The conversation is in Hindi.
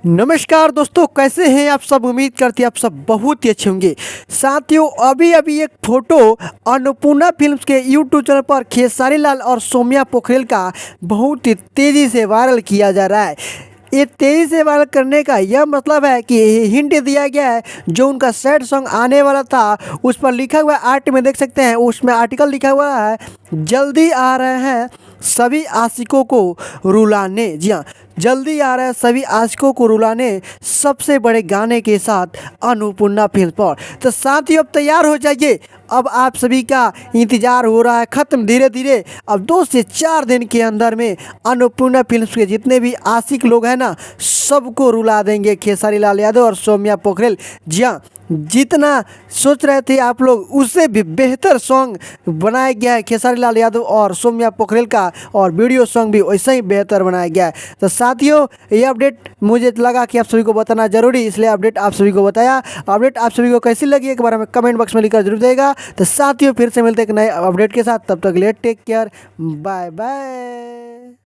नमस्कार दोस्तों, कैसे हैं आप सब। उम्मीद करते हैं आप सब बहुत ही अच्छे होंगे। साथियों, अभी अभी एक फोटो अन्नपूर्णा फिल्म्स के यूट्यूब चैनल पर खेसारी लाल और सौम्या पोखरेल का बहुत ही तेज़ी से वायरल किया जा रहा है। ये तेज़ी से वायरल करने का यह मतलब है कि हिंट दिया गया है। जो उनका सैड सॉन्ग आने वाला था उस पर लिखा हुआ आर्ट में देख सकते हैं, उसमें आर्टिकल लिखा हुआ है, जल्दी आ रहे हैं सभी आशिकों को रुलाने। जी हाँ, जल्दी आ रहा है सभी आशिकों को रुलाने सबसे बड़े गाने के साथ अन्नपूर्णा फिल्म पर। तो साथियों, अब तैयार हो जाइए। अब आप सभी का इंतज़ार हो रहा है ख़त्म धीरे धीरे। अब 2 से 4 दिन के अंदर में अन्नपूर्णा फिल्म्स के जितने भी आशिक लोग हैं ना, सबको रुला देंगे खेसारी लाल यादव और सौम्या पोखरेल। जी हाँ, जितना सोच रहे थे आप लोग उससे भी बेहतर सॉन्ग बनाया गया है खेसारी लाल यादव और सौम्या पोखरेल का, और वीडियो सॉन्ग भी वैसे ही बेहतर बनाया गया है। तो साथियों, ये अपडेट मुझे लगा कि आप सभी को बताना जरूरी, इसलिए अपडेट आप सभी को बताया। अपडेट आप सभी को कैसी लगी एक बार हमें कमेंट बॉक्स में लिखकर जरूर देगा। तो साथियों, फिर से मिलते हैं एक नए अपडेट के साथ। तब तक के लिए टेक केयर, बाय बाय।